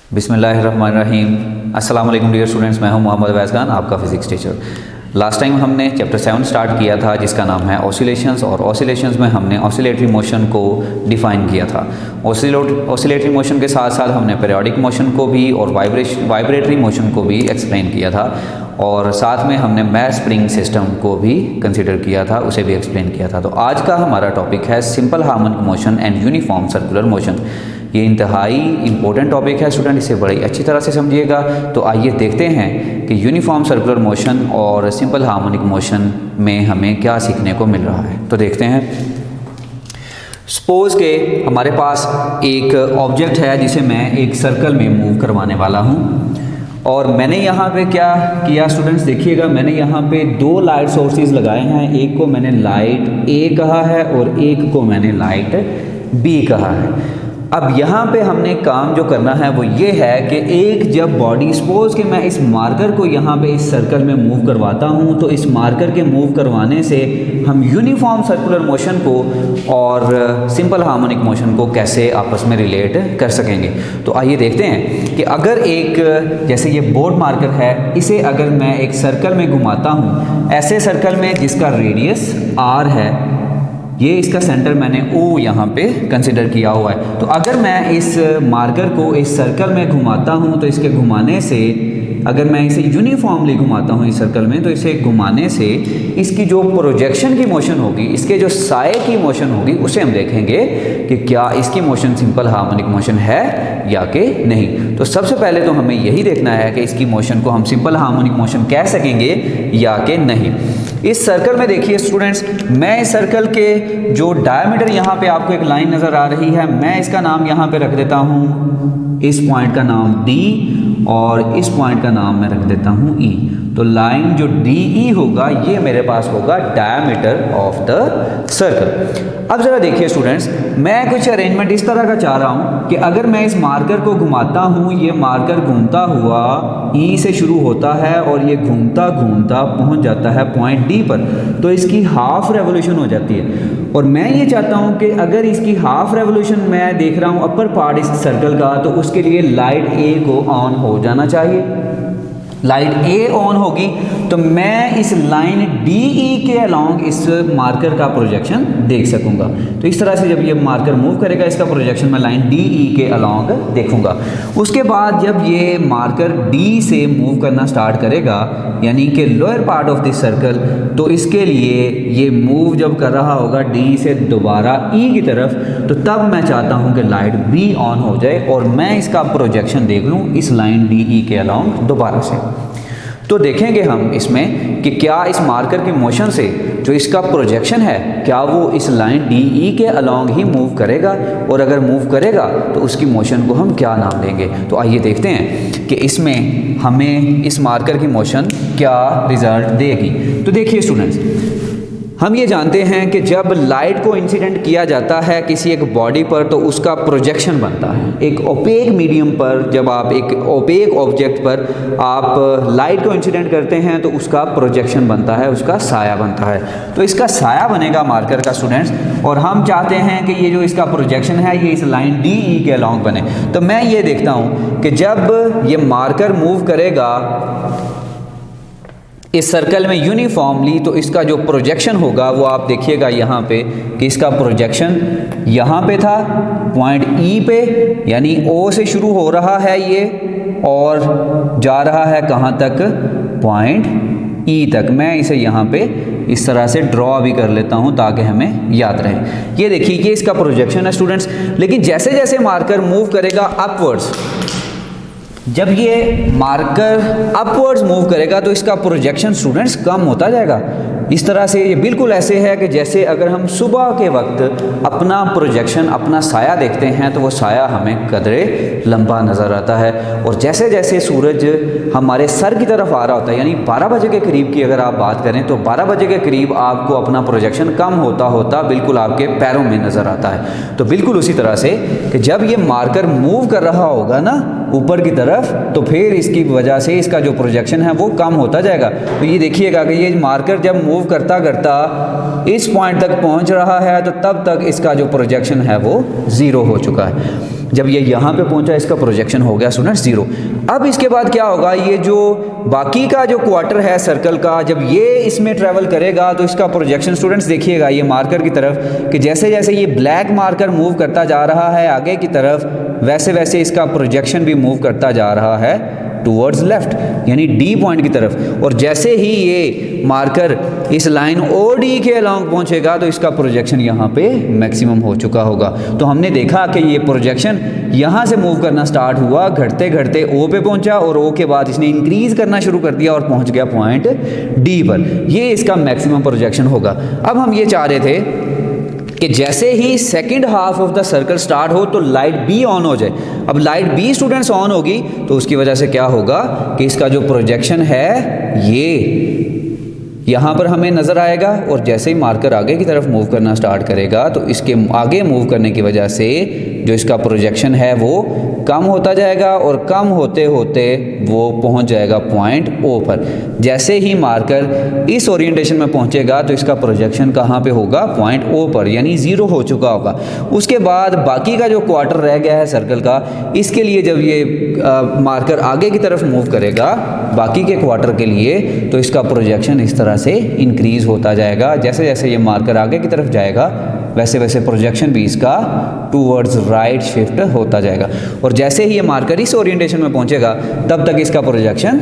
बिस्मिल्लाहिर्रहमानिर्रहीम। अस्सलाम वालेकुम डियर स्टूडेंट्स, मैं हूं मोहम्मद अवैस खान, आपका फ़िज़िक्स टीचर। लास्ट टाइम हमने चैप्टर 7 स्टार्ट किया था जिसका नाम है ऑसिलेशंस, और ऑसिलेशंस में हमने ऑसिलेटरी मोशन को डिफ़ाइन किया था। ऑसिलेटरी मोशन के साथ साथ हमने पीरियोडिक मोशन को भी और वाइब्रेटरी मोशन को भी एक्सप्लेन किया था, और साथ में हमने मैस स्प्रिंग सिस्टम को भी कंसिडर किया था, उसे भी एक्सप्लेन किया था। तो आज का हमारा टॉपिक है simple harmonic motion and uniform circular motion. ये इंतहाई इम्पोर्टेंट टॉपिक है स्टूडेंट, इसे बड़ी अच्छी तरह से समझिएगा। तो आइए देखते हैं कि यूनिफॉर्म सर्कुलर मोशन और सिंपल हार्मोनिक मोशन में हमें क्या सीखने को मिल रहा है। तो देखते हैं। सपोज़ के हमारे पास एक ऑब्जेक्ट है जिसे मैं एक सर्कल में मूव करवाने वाला हूँ, और मैंने यहाँ पे क्या किया स्टूडेंट्स, देखिएगा, मैंने यहाँ पे दो लाइट सोर्सेज लगाए हैं। एक को मैंने लाइट ए कहा है और एक को मैंने लाइट बी कहा है। अब यहाँ पे हमने काम जो करना है वो ये है कि एक जब बॉडी, सपोज कि मैं इस मार्कर को यहाँ पे इस सर्कल में मूव करवाता हूँ, तो इस मार्कर के मूव करवाने से हम यूनिफॉर्म सर्कुलर मोशन को और सिंपल हार्मोनिक मोशन को कैसे आपस में रिलेट कर सकेंगे। तो आइए देखते हैं कि अगर एक, जैसे ये बोर्ड मार्कर है, इसे अगर मैं एक सर्कल में घुमाता हूँ, ऐसे सर्कल में जिसका रेडियस r है, ये इसका सेंटर मैंने O यहाँ पे कंसिडर किया हुआ है। तो अगर मैं इस मार्कर को इस सर्कल में घुमाता हूँ, तो इसके घुमाने से, अगर मैं इसे यूनिफॉर्मली घुमाता हूँ इस सर्कल में, तो इसे घुमाने से इसकी जो प्रोजेक्शन की मोशन होगी, इसके जो साए की मोशन होगी, उसे हम देखेंगे कि क्या इसकी मोशन सिंपल हार्मोनिक मोशन है या कि नहीं। तो सबसे पहले तो हमें यही देखना है कि इसकी मोशन को हम सिंपल हार्मोनिक मोशन कह सकेंगे या कि नहीं। इस सर्कल में देखिए स्टूडेंट्स, मैं इस सर्कल के जो डायमीटर, यहाँ पे आपको एक लाइन नज़र आ रही है, मैं इसका नाम यहाँ पे रख देता हूँ, इस पॉइंट का नाम D और इस पॉइंट का नाम मैं रख देता हूँ E। तो लाइन जो DE होगा, ये मेरे पास होगा डायमीटर ऑफ द सर्कल। अब ज़रा देखिए स्टूडेंट्स, मैं कुछ अरेंजमेंट इस तरह का चाह रहा हूँ कि अगर मैं इस मार्कर को घुमाता हूँ, ये मार्कर घूमता हुआ E से शुरू होता है और ये घूमता घूमता पहुँच जाता है पॉइंट D पर, तो इसकी हाफ रेवोल्यूशन हो जाती है। और मैं ये चाहता हूँ कि अगर इसकी हाफ रेवोल्यूशन मैं देख रहा हूँ अपर पार्ट इस सर्कल का, तो उसके लिए लाइट A को ऑन हो जाना चाहिए। लाइट A ऑन होगी तो मैं इस लाइन DE के अलोंग इस मार्कर का प्रोजेक्शन देख सकूंगा। तो इस तरह से जब ये मार्कर मूव करेगा, इसका प्रोजेक्शन मैं लाइन DE के अलोंग देखूंगा। उसके बाद जब ये मार्कर D से मूव करना स्टार्ट करेगा, यानी कि lower part of this circle, तो इसके लिए ये मूव जब कर रहा होगा D से दोबारा E की तरफ, तो तब मैं चाहता हूँ कि लाइट B ऑन हो जाए और मैं इसका प्रोजेक्शन देख लूँ इस लाइन DE के अलोंग दोबारा से। तो देखेंगे हम इसमें कि क्या इस मार्कर की मोशन से जो इसका प्रोजेक्शन है, क्या वो इस लाइन DE के अलोंग ही मूव करेगा, और अगर मूव करेगा तो उसकी मोशन को हम क्या नाम देंगे। तो आइए देखते हैं कि इसमें हमें इस मार्कर की मोशन क्या रिजल्ट देगी। तो देखिए स्टूडेंट्स, हम ये जानते हैं कि जब लाइट को इंसिडेंट किया जाता है किसी एक बॉडी पर, तो उसका प्रोजेक्शन बनता है। एक ओपेक मीडियम पर, जब आप एक ओपेक ऑब्जेक्ट पर आप लाइट को इंसिडेंट करते हैं, तो उसका प्रोजेक्शन बनता है, उसका साया बनता है। तो इसका साया बनेगा मार्कर का स्टूडेंट्स, और हम चाहते हैं कि ये जो इसका प्रोजेक्शन है ये इस लाइन DE के अलोंग बने। तो मैं ये देखता हूँ कि जब ये मार्कर मूव करेगा इस सर्कल में यूनिफॉर्मली, तो इसका जो प्रोजेक्शन होगा वो आप देखिएगा यहाँ पे कि इसका प्रोजेक्शन यहाँ पे था पॉइंट E पे, यानी O से शुरू हो रहा है ये और जा रहा है कहाँ तक, पॉइंट E तक। मैं इसे यहाँ पे इस तरह से ड्रॉ भी कर लेता हूँ ताकि हमें याद रहे। ये देखिए, ये इसका प्रोजेक्शन है स्टूडेंट्स। लेकिन जैसे जैसे मार्कर मूव करेगा अपवर्ड्स, जब ये मार्कर अपवर्ड्स मूव करेगा तो इसका प्रोजेक्शन स्टूडेंट्स कम होता जाएगा। इस तरह से ये बिल्कुल ऐसे है कि जैसे अगर हम सुबह के वक्त अपना प्रोजेक्शन, अपना साया देखते हैं, तो वो साया हमें कदरे लंबा नज़र आता है, और जैसे जैसे सूरज हमारे सर की तरफ आ रहा होता है, यानी 12 बजे के करीब की अगर आप बात करें, तो 12 बजे के करीब आपको अपना प्रोजेक्शन कम होता होता बिल्कुल आपके पैरों में नज़र आता है। तो बिल्कुल उसी तरह से कि जब ये मार्कर मूव कर रहा होगा ना ऊपर की तरफ, तो फिर इसकी वजह से इसका जो प्रोजेक्शन है वो कम होता जाएगा। तो ये देखिएगा कि ये मार्कर जब मूव करता करता इस पॉइंट तक पहुंच रहा है, तो तब तक इसका जो प्रोजेक्शन है वो 0 हो चुका है। जब ये यहाँ पे पहुँचा इसका प्रोजेक्शन हो गया स्टूडेंट्स 0। अब इसके बाद क्या होगा, ये जो बाकी का जो क्वार्टर है सर्कल का, जब ये इसमें ट्रैवल करेगा तो इसका प्रोजेक्शन स्टूडेंट्स देखिएगा ये मार्कर की तरफ कि जैसे जैसे ये ब्लैक मार्कर मूव करता जा रहा है आगे की तरफ, वैसे वैसे इसका प्रोजेक्शन भी मूव करता जा रहा है टूवर्ड्स लेफ्ट, यानी डी पॉइंट की तरफ। और जैसे ही ये मार्कर इस लाइन ओ डी के अलॉन्ग पहुंचेगा तो इसका प्रोजेक्शन यहाँ पे मैक्सिमम हो चुका होगा। तो हमने देखा कि ये प्रोजेक्शन यहाँ से मूव करना स्टार्ट हुआ, घटते घटते ओ पे पहुंचा और ओ के बाद इसने इंक्रीज करना शुरू कर दिया और पहुंच गया पॉइंट डी पर। ये इसका मैक्सिमम प्रोजेक्शन होगा। अब हम ये चाह रहे थे कि जैसे ही second half of the circle start हो तो लाइट बी ऑन हो जाए। अब लाइट बी स्टूडेंट्स ऑन होगी तो उसकी वजह से क्या होगा कि इसका जो प्रोजेक्शन है ये यहाँ पर हमें नज़र आएगा, और जैसे ही मार्कर आगे की तरफ मूव करना स्टार्ट करेगा तो इसके आगे मूव करने की वजह से जो इसका प्रोजेक्शन है वो कम होता जाएगा और कम होते होते वो पहुंच जाएगा पॉइंट ओ पर। जैसे ही मार्कर इस ओरिएंटेशन में पहुंचेगा तो इसका प्रोजेक्शन कहाँ पे होगा, पॉइंट ओ पर, यानी 0 हो चुका होगा। उसके बाद बाकी का जो क्वार्टर रह गया है सर्कल का, इसके लिए जब ये मार्कर आगे की तरफ मूव करेगा बाकी के क्वार्टर के लिए तो इसका प्रोजेक्शन इस तरह से इंक्रीज होता जाएगा। जैसे जैसे ये मार्कर आगे की तरफ जाएगा वैसे वैसे प्रोजेक्शन भी इसका टूवर्ड्स राइट शिफ्ट होता जाएगा, और जैसे ही ये मार्कर इस ओरिएंटेशन में पहुंचेगा तब तक इसका प्रोजेक्शन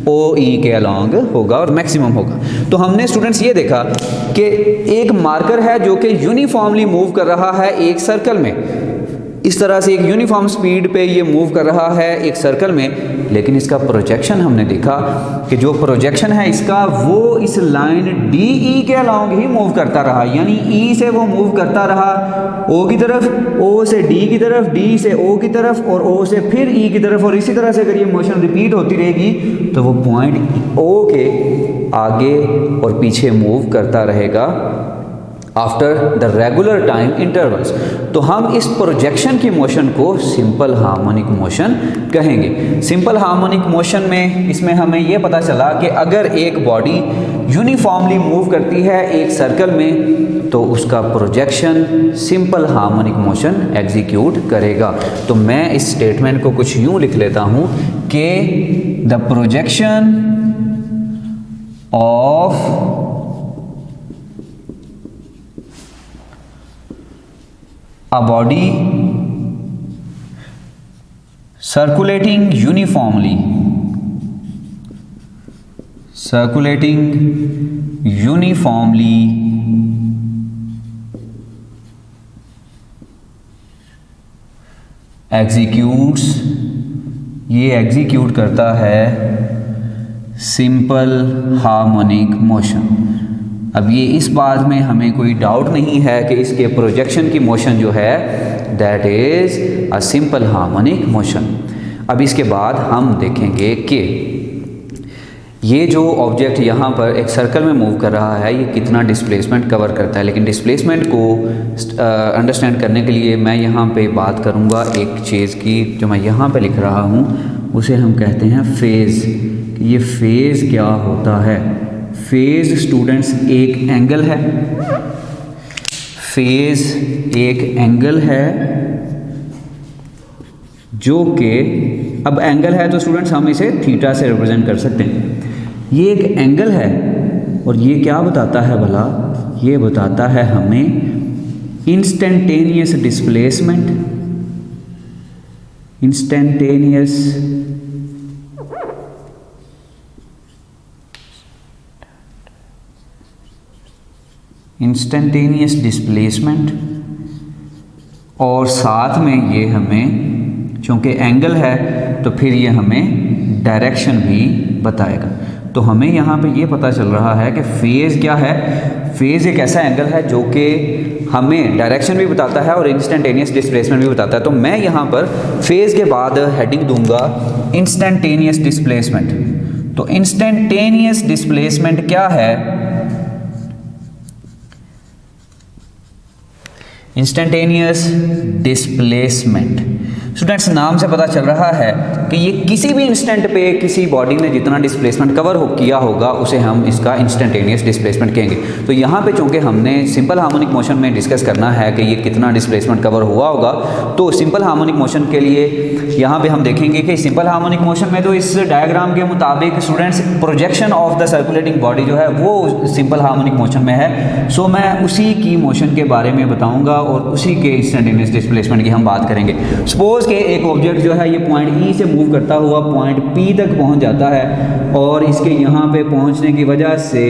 ओ ई के अलॉन्ग होगा और मैक्सिमम होगा। तो हमने स्टूडेंट्स ये देखा कि एक मार्कर है जो कि यूनिफॉर्मली मूव कर रहा है एक सर्कल में, इस तरह से एक यूनिफॉर्म स्पीड पे ये मूव कर रहा है एक सर्कल में, लेकिन इसका प्रोजेक्शन हमने देखा कि जो प्रोजेक्शन है इसका वो इस लाइन डी ई के अलॉन्ग ही मूव करता रहा, यानी ई से वो मूव करता रहा ओ की तरफ, ओ से डी की तरफ, डी से ओ की तरफ और ओ से फिर ई की तरफ, और इसी तरह से अगर ये मोशन रिपीट होती रहेगी तो वो पॉइंट ओ के आगे और पीछे मूव करता रहेगा after the regular time intervals. तो हम इस प्रोजेक्शन की मोशन को सिंपल हार्मोनिक मोशन कहेंगे। सिंपल हार्मोनिक मोशन में इसमें हमें यह पता चला कि अगर एक बॉडी यूनिफॉर्मली मूव करती है एक सर्कल में तो उसका projection simple harmonic motion execute करेगा। तो मैं इस स्टेटमेंट को कुछ यूं लिख लेता हूं कि the projection of a body circulating uniformly executes, ये एग्जीक्यूट करता है सिंपल हार्मोनिक मोशन। अब ये इस बात में हमें कोई डाउट नहीं है कि इसके प्रोजेक्शन की मोशन जो है that is a simple harmonic motion. अब इसके बाद हम देखेंगे कि ये जो ऑब्जेक्ट यहाँ पर एक सर्कल में मूव कर रहा है ये कितना डिस्प्लेसमेंट कवर करता है। लेकिन डिस्प्लेसमेंट को अंडरस्टैंड करने के लिए मैं यहाँ पे बात करूँगा एक चीज़ की, जो मैं यहाँ पे लिख रहा हूँ उसे हम कहते हैं फेज़। ये फेज़ क्या होता है? फेज़ स्टूडेंट्स एक एंगल है, फेज़ एक एंगल है जो कि, अब एंगल है तो स्टूडेंट्स हम इसे थीटा से रिप्रेजेंट कर सकते हैं। ये एक एंगल है और ये क्या बताता है भला? ये बताता है हमें इंस्टेंटेनियस डिस्प्लेसमेंट, इंस्टेंटेनियस डिस्प्लेसमेंट, और साथ में ये हमें, चूँकि एंगल है तो फिर ये हमें डायरेक्शन भी बताएगा। तो हमें यहाँ पे ये पता चल रहा है कि फेज़ क्या है? फेज़ एक ऐसा एंगल है जो कि हमें डायरेक्शन भी बताता है और इंस्टेंटेनियस डिस्प्लेसमेंट भी बताता है। तो मैं यहाँ पर फेज़ के बाद हेडिंग दूंगा इंस्टेंटेनियस डिस्प्लेसमेंट। तो इंस्टेंटेनियस डिस्प्लेसमेंट क्या है? इंस्टेंटेनियस डिस्प्लेसमेंट स्टूडेंट्स नाम से पता चल रहा है कि ये किसी भी इंस्टेंट पे किसी बॉडी ने जितना डिस्प्लेसमेंट कवर किया होगा उसे हम इसका इंस्टेंटेनियस डिस्प्लेसमेंट कहेंगे। तो यहाँ पे चूंकि हमने सिंपल हार्मोनिक मोशन में डिस्कस करना है कि ये कितना डिस्प्लेसमेंट कवर हुआ होगा, तो सिंपल हार्मोनिक मोशन के लिए यहाँ पे हम देखेंगे कि सिंपल हार्मोनिक मोशन में तो इस डायग्राम के मुताबिक students projection of the circulating body जो है वो सिंपल हार्मोनिक मोशन में है। सो मैं उसी की मोशन के बारे में बताऊँगा और उसी के इंस्टेंटेनियस डिस्प्लेसमेंट की हम बात करेंगे। सपोज के एक ऑब्जेक्ट जो है ये पॉइंट ई से मूव करता हुआ पॉइंट पी तक पहुंच जाता है और इसके यहाँ पे पहुंचने की वजह से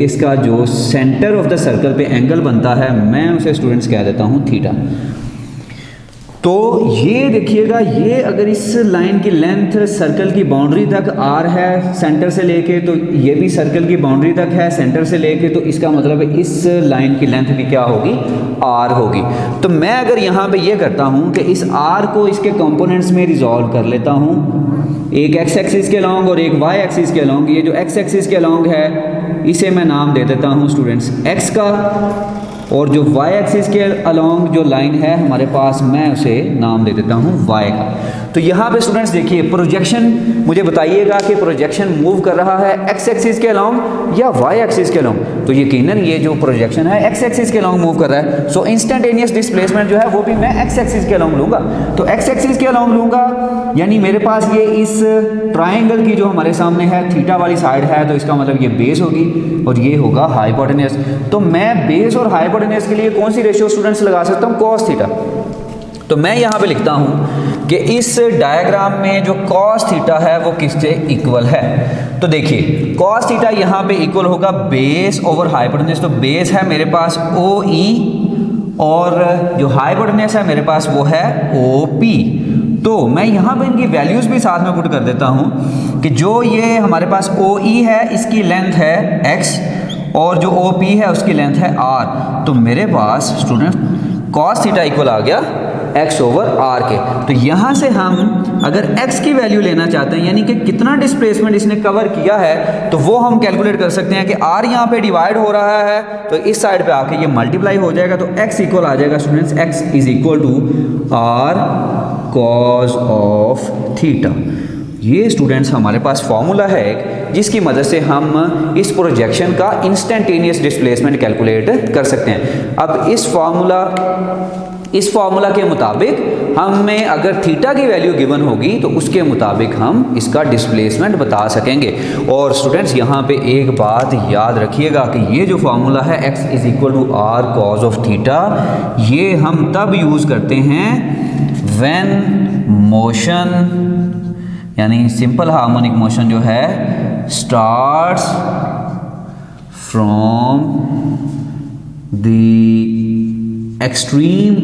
इसका जो सेंटर ऑफ द सर्कल पे एंगल बनता है, मैं उसे स्टूडेंट्स कह देता हूँ थीटा। तो ये देखिएगा, ये अगर इस लाइन की लेंथ सर्कल की बाउंड्री तक आर है सेंटर से लेके, तो ये भी सर्कल की बाउंड्री तक है सेंटर से लेके, तो इसका मतलब है इस लाइन की लेंथ भी क्या होगी, आर होगी। तो मैं अगर यहाँ पे ये करता हूँ कि इस आर को इसके कंपोनेंट्स में रिजॉल्व कर लेता हूँ, एक एक्स एक्सिस के अलॉन्ग और एक वाई एक्सिस के अलॉन्ग। ये जो एक्स एक्सिस के अलॉन्ग है इसे मैं नाम दे देता हूँ स्टूडेंट्स एक्स का, और जो y एक्सिस के अलॉन्ग जो लाइन है हमारे पास, मैं उसे नाम दे देता हूँ y का। तो यहाँ पे स्टूडेंट्स देखिए प्रोजेक्शन, मुझे बताइएगा कि प्रोजेक्शन मूव कर रहा है x एक्सिस के अलॉन्ग या y एक्सिस के अलॉन्ग। तो यकीनन ये जो प्रोजेक्शन है x एक्सिस के अलॉन्ग मूव कर रहा है। सो इंस्टेंटेनियस डिस्प्लेसमेंट जो है वो भी मैं x एक्सिस के अलॉन्ग लूँगा। तो x एक्सिस के अलॉन्ग लूँगा, यानी मेरे पास ये इस ट्राइंगल की जो हमारे सामने है थीटा वाली साइड है, तो इसका मतलब ये बेस होगी और ये होगा हाइपोटेन्यूस। तो मैं बेस और हाइपोटेन्यूस के लिए कौन सी रेशियो स्टूडेंट्स लगा सकता हूँ, कॉस थीटा। तो मैं यहाँ पे लिखता हूँ कि इस डायग्राम में जो कॉस थीटा है वो किससे इक्वल है। तो देखिए कॉस थीटा यहाँ पे इक्वल होगा बेस ओवर हाइपोटेन्यूस। तो बेस है मेरे पास ओ ई और जो हाइपोटेन्यूस है मेरे पास वो है ओ पी। तो मैं यहाँ पे इनकी वैल्यूज़ भी साथ में पुट कर देता हूँ कि जो ये हमारे पास ओ ई है इसकी लेंथ है x और जो ओ पी है उसकी लेंथ है r। तो मेरे पास स्टूडेंट कॉस थीटा इक्वल आ गया x ओवर r के। तो यहाँ से हम अगर x की वैल्यू लेना चाहते हैं, यानी कि कितना डिस्प्लेसमेंट इसने कवर किया है, तो वो हम कैलकुलेट कर सकते हैं कि r यहाँ पे डिवाइड हो रहा है तो इस साइड पे आके ये मल्टीप्लाई हो जाएगा। तो x इक्वल आ जाएगा students, x is equal to r cos of theta. ये स्टूडेंट्स हमारे पास फॉर्मूला है एक, जिसकी मदद से हम इस प्रोजेक्शन का इंस्टेंटेनियस डिस्प्लेसमेंट कैलकुलेट कर सकते हैं। अब इस फार्मूला के मुताबिक हमें अगर थीटा की वैल्यू गिवन होगी तो उसके मुताबिक हम इसका डिस्प्लेसमेंट बता सकेंगे। और स्टूडेंट्स यहाँ पे एक बात याद रखिएगा कि ये जो फार्मूला है x is equal to r cos of theta, ये हम तब यूज़ करते हैं व्हेन मोशन, यानी सिंपल हार्मोनिक मोशन जो है starts from the extreme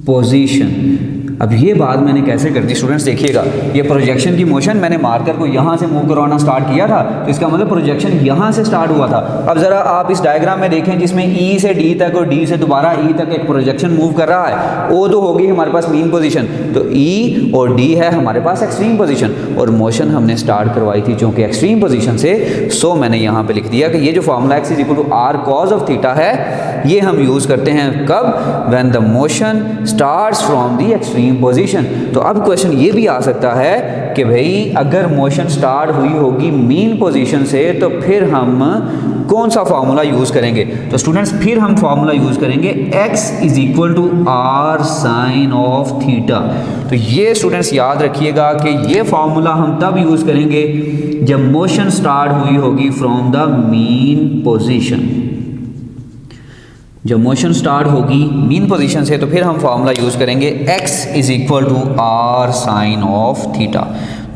position. अब ये बात मैंने कैसे कर दी स्टूडेंट्स, देखिएगा ये प्रोजेक्शन की मोशन मैंने मार्कर को यहाँ से मूव करवाना स्टार्ट किया था, तो इसका मतलब प्रोजेक्शन यहाँ से स्टार्ट हुआ था। अब ज़रा आप इस डायग्राम में देखें जिसमें E से D तक और D से दोबारा E तक एक प्रोजेक्शन मूव कर रहा है। O तो होगी हमारे पास मीन पोजीशन, तो E और D है हमारे पास एक्सट्रीम पोजीशन, और मोशन हमने स्टार्ट करवाई थी चूँकि एक्सट्रीम पोजीशन से। सो मैंने यहाँ पे लिख दिया कि ये जो formula x is equal to r cos of theta है, ये हम यूज़ करते हैं कब, when the motion starts from the extreme position. तो अब क्वेश्चन ये भी आ सकता है कि भाई अगर मोशन स्टार्ट हुई होगी मीन पोजीशन से, तो फिर हम कौन सा फार्मूला यूज़ करेंगे। तो स्टूडेंट्स फिर हम फार्मूला यूज़ करेंगे x is equal to r sine of theta. तो ये स्टूडेंट्स याद रखिएगा कि ये फार्मूला हम तब यूज़ करेंगे जब मोशन स्टार्ट हुई होगी फ्रॉम द मीन पोजीशन। जब मोशन स्टार्ट होगी मीन पोजीशन से, तो फिर हम फार्मूला यूज़ करेंगे x is equal to r sine of theta.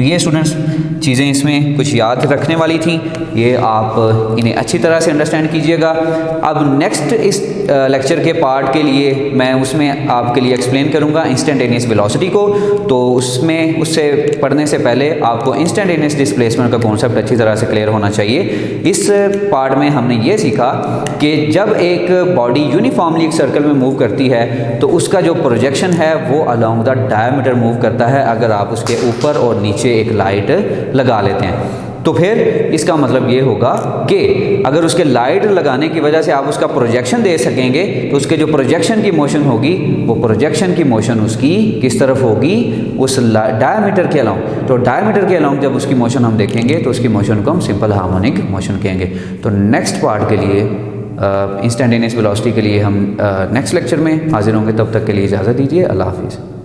ये स्टूडेंट्स चीज़ें इसमें कुछ याद रखने वाली थी, ये आप इन्हें अच्छी तरह से अंडरस्टैंड कीजिएगा। अब नेक्स्ट इस लेक्चर के पार्ट के लिए मैं उसमें आपके लिए एक्सप्लेन करूँगा इंस्टेंटेनियस वेलोसिटी को। तो उससे पढ़ने से पहले आपको इंस्टेंटेनियस डिस्प्लेसमेंट का कॉन्सेप्ट अच्छी तरह से क्लियर होना चाहिए। इस पार्ट में हमने ये सीखा कि जब एक बॉडी यूनिफॉर्मली एक सर्कल में मूव करती है तो उसका जो प्रोजेक्शन है वो अलॉन्ग द डायमीटर मूव करता है, अगर आप उसके ऊपर और नीचे एक लाइट लगा लेते हैं। तो फिर इसका मतलब ये होगा कि अगर उसके लाइट लगाने की वजह से आप उसका प्रोजेक्शन दे सकेंगे तो उसके जो प्रोजेक्शन की मोशन होगी वो प्रोजेक्शन की मोशन उसकी किस तरफ होगी, उस डायमीटर के अलाउंग। तो डायमीटर के अलाउंग जब उसकी मोशन हम देखेंगे तो उसकी मोशन को हम सिंपल हार्मोनिक मोशन कहेंगे। तो नेक्स्ट पार्ट के लिए इंस्टेंटेनियस वेलोसिटी के लिए हम नेक्स्ट लेक्चर में हाजिर होंगे। तब तक के लिए इजाज़त दीजिए। अल्लाह हाफिज़।